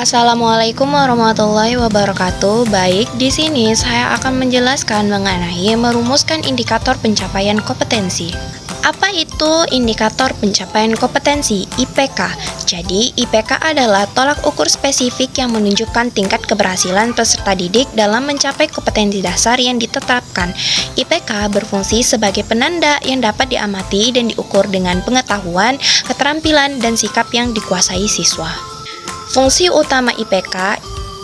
Assalamualaikum warahmatullahi wabarakatuh. Baik, di sini saya akan menjelaskan mengenai merumuskan indikator pencapaian kompetensi. Apa itu indikator pencapaian kompetensi (IPK)? Jadi, IPK adalah tolak ukur spesifik yang menunjukkan tingkat keberhasilan peserta didik dalam mencapai kompetensi dasar yang ditetapkan. IPK berfungsi sebagai penanda yang dapat diamati dan diukur dengan pengetahuan, keterampilan, dan sikap yang dikuasai siswa. Fungsi utama IPK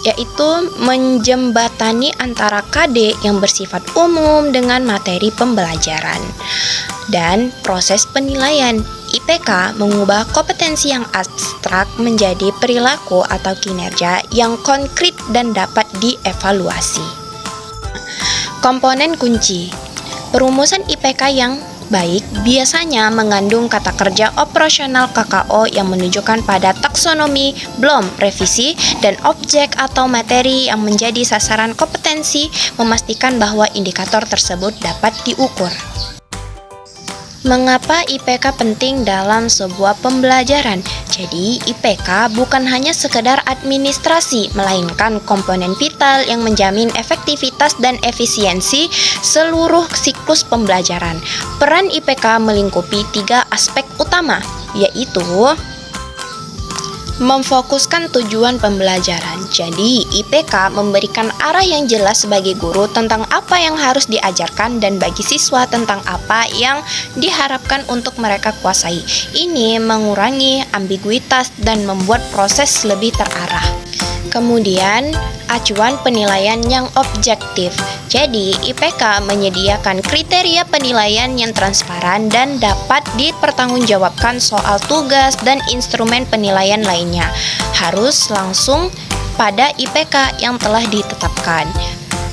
yaitu menjembatani antara KD yang bersifat umum dengan materi pembelajaran. Dan proses penilaian IPK mengubah kompetensi yang abstrak menjadi perilaku atau kinerja yang konkret dan dapat dievaluasi. Komponen kunci perumusan IPK yang baik biasanya mengandung kata kerja operasional KKO yang menunjukkan pada taksonomi, Bloom, revisi, dan objek atau materi yang menjadi sasaran kompetensi, memastikan bahwa indikator tersebut dapat diukur. Mengapa IPK penting dalam sebuah pembelajaran? Jadi, IPK bukan hanya sekedar administrasi, melainkan komponen vital yang menjamin efektivitas dan efisiensi seluruh siklus pembelajaran. Peran IPK melingkupi 3 aspek utama, yaitu memfokuskan tujuan pembelajaran. Jadi, IPK memberikan arah yang jelas sebagai guru tentang apa yang harus diajarkan dan bagi siswa tentang apa yang diharapkan untuk mereka kuasai. Ini mengurangi ambiguitas dan membuat proses lebih terarah. Kemudian, acuan penilaian yang objektif. Jadi, IPK menyediakan kriteria penilaian yang transparan dan dapat dipertanggungjawabkan soal tugas dan instrumen penilaian lainnya. Harus langsung pada IPK yang telah ditetapkan,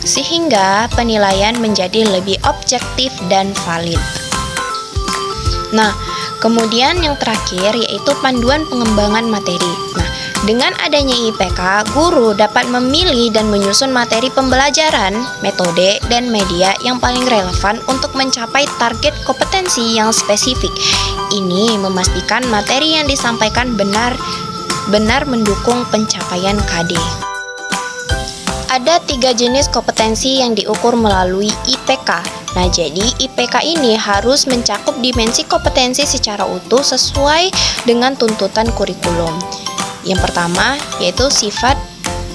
sehingga penilaian menjadi lebih objektif dan valid. Nah, kemudian yang terakhir yaitu panduan pengembangan materi. Dengan adanya IPK, guru dapat memilih dan menyusun materi pembelajaran, metode, dan media yang paling relevan untuk mencapai target kompetensi yang spesifik. Ini memastikan materi yang disampaikan benar mendukung pencapaian KD. Ada 3 jenis kompetensi yang diukur melalui IPK. Nah, jadi IPK ini harus mencakup dimensi kompetensi secara utuh sesuai dengan tuntutan kurikulum. Yang pertama yaitu sifat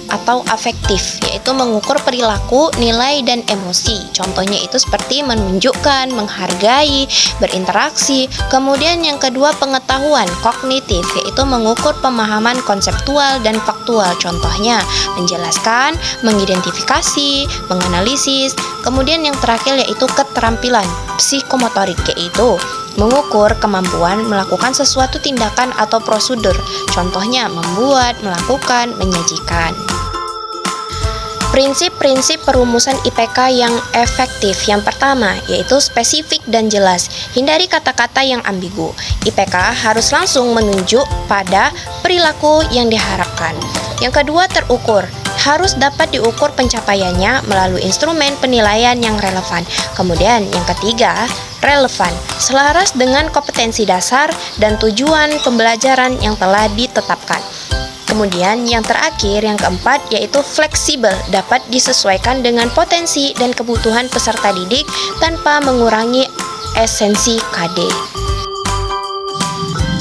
atau afektif, yaitu mengukur perilaku, nilai, dan emosi. Contohnya itu seperti menunjukkan, menghargai, berinteraksi. Kemudian yang kedua pengetahuan kognitif, yaitu mengukur pemahaman konseptual dan faktual. Contohnya menjelaskan, mengidentifikasi, menganalisis. Kemudian yang terakhir yaitu keterampilan psikomotorik, yaitu mengukur kemampuan melakukan sesuatu tindakan atau prosedur. Contohnya membuat, melakukan, menyajikan. Prinsip-prinsip perumusan IPK yang efektif. Yang pertama yaitu spesifik dan jelas. Hindari kata-kata yang ambigu. IPK harus langsung menunjuk pada perilaku yang diharapkan. Yang kedua terukur. Harus dapat diukur pencapaiannya melalui instrumen penilaian yang relevan. Kemudian yang ketiga, relevan, selaras dengan kompetensi dasar dan tujuan pembelajaran yang telah ditetapkan. Kemudian yang terakhir, yang keempat, yaitu fleksibel, dapat disesuaikan dengan potensi dan kebutuhan peserta didik tanpa mengurangi esensi KD.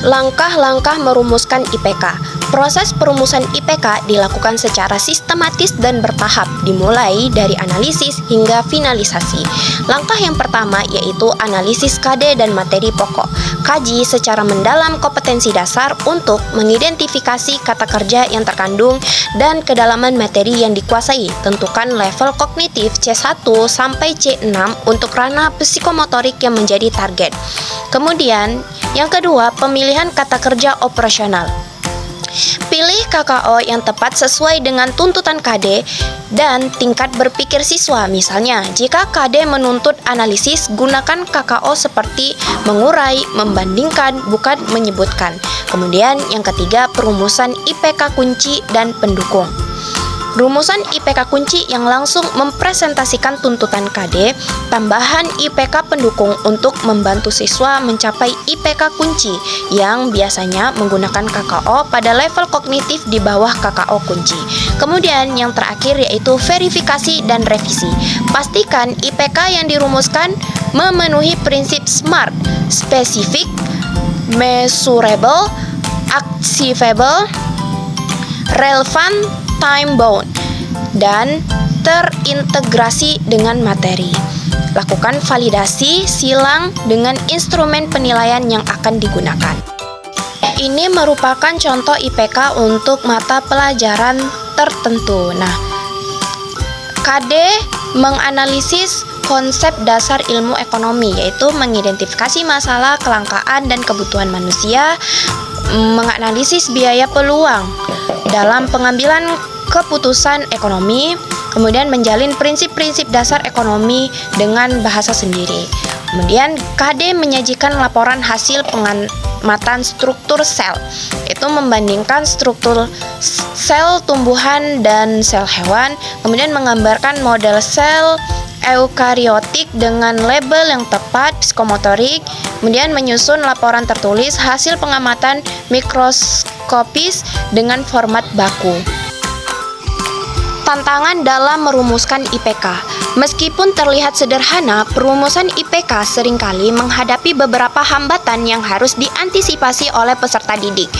Langkah-langkah merumuskan IPK. Proses perumusan IPK dilakukan secara sistematis dan bertahap, dimulai dari analisis hingga finalisasi. Langkah yang pertama yaitu analisis KD dan materi pokok. Kaji secara mendalam kompetensi dasar untuk mengidentifikasi kata kerja yang terkandung dan kedalaman materi yang dikuasai. Tentukan level kognitif C1 sampai C6 untuk ranah psikomotorik yang menjadi target. Kemudian, yang kedua, pemilihan kata kerja operasional. Pilih KKO yang tepat sesuai dengan tuntutan KD dan tingkat berpikir siswa. Misalnya, jika KD menuntut analisis, gunakan KKO seperti mengurai, membandingkan, bukan menyebutkan. Kemudian yang ketiga, perumusan IPK kunci dan pendukung. Rumusan IPK kunci yang langsung mempresentasikan tuntutan KD, tambahan IPK pendukung untuk membantu siswa mencapai IPK kunci yang biasanya menggunakan KKO pada level kognitif di bawah KKO kunci. Kemudian yang terakhir yaitu verifikasi dan revisi. Pastikan IPK yang dirumuskan memenuhi prinsip SMART, specific, measurable, achievable, relevant, time-bound, dan terintegrasi dengan materi. Lakukan validasi silang dengan instrumen penilaian yang akan digunakan. Ini merupakan contoh IPK untuk mata pelajaran tertentu. Nah, KD menganalisis konsep dasar ilmu ekonomi, yaitu mengidentifikasi masalah, kelangkaan, dan kebutuhan manusia, menganalisis biaya peluang dalam pengambilan keputusan ekonomi, kemudian menjalin prinsip-prinsip dasar ekonomi dengan bahasa sendiri. Kemudian KD menyajikan laporan hasil pengamatan struktur sel, itu membandingkan struktur sel tumbuhan dan sel hewan, kemudian menggambarkan model sel eukariotik dengan label yang tepat, psikomotorik, kemudian menyusun laporan tertulis hasil pengamatan mikroskopis dengan format baku. Tantangan dalam merumuskan IPK. Meskipun terlihat sederhana, perumusan IPK seringkali menghadapi beberapa hambatan yang harus diantisipasi oleh peserta didik.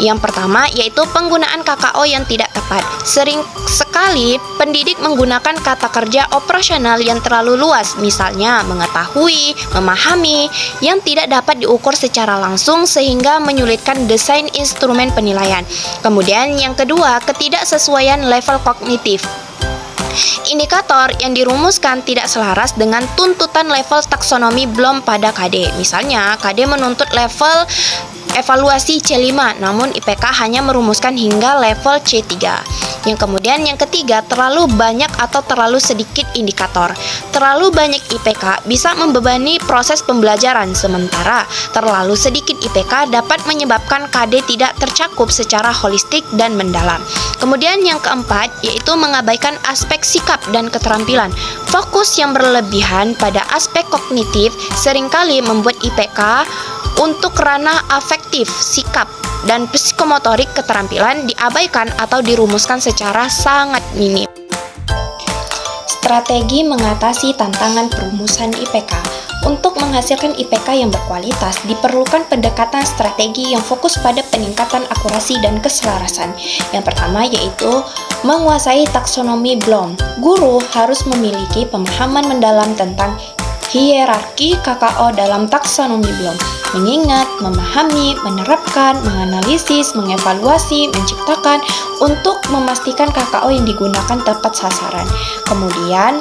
Yang pertama yaitu penggunaan KKO yang tidak tepat. Sering sekali pendidik menggunakan kata kerja operasional yang terlalu luas, misalnya mengetahui, memahami, yang tidak dapat diukur secara langsung sehingga menyulitkan desain instrumen penilaian. Kemudian yang kedua, ketidaksesuaian level kognitif. Indikator yang dirumuskan tidak selaras dengan tuntutan level taksonomi Bloom pada KD. Misalnya, KD menuntut level evaluasi C5, namun IPK hanya merumuskan hingga level C3. Yang ketiga, terlalu banyak atau terlalu sedikit indikator. Terlalu banyak IPK bisa membebani proses pembelajaran, sementara terlalu sedikit IPK dapat menyebabkan KD tidak tercakup secara holistik dan mendalam. Kemudian yang keempat, yaitu mengabaikan aspek sikap dan keterampilan. Fokus yang berlebihan pada aspek kognitif seringkali membuat IPK untuk ranah afektif, sikap, dan psikomotorik keterampilan diabaikan atau dirumuskan secara sangat minim. Strategi mengatasi tantangan perumusan IPK. Untuk menghasilkan IPK yang berkualitas, diperlukan pendekatan strategi yang fokus pada peningkatan akurasi dan keselarasan. Yang pertama yaitu menguasai taksonomi Bloom. Guru harus memiliki pemahaman mendalam tentang hierarki KKO dalam taksonomi Bloom, mengingat, memahami, menerapkan, menganalisis, mengevaluasi, menciptakan untuk memastikan KKO yang digunakan tepat sasaran. Kemudian,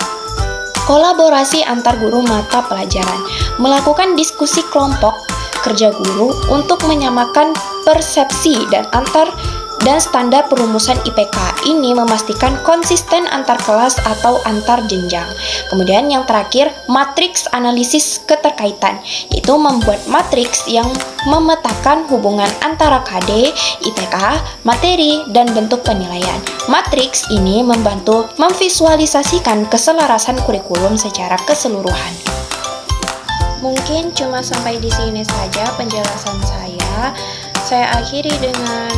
kolaborasi antar guru mata pelajaran, melakukan diskusi kelompok kerja guru untuk menyamakan persepsi dan standar perumusan IPK. Ini memastikan konsisten antar kelas atau antar jenjang. Kemudian yang terakhir, matriks analisis keterkaitan, yaitu membuat matriks yang memetakan hubungan antara KD, IPK, materi, dan bentuk penilaian. Matriks ini membantu memvisualisasikan keselarasan kurikulum secara keseluruhan. Mungkin cuma sampai di sini saja penjelasan saya. Saya akhiri dengan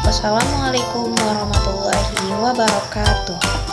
wassalamualaikum warahmatullahi wabarakatuh.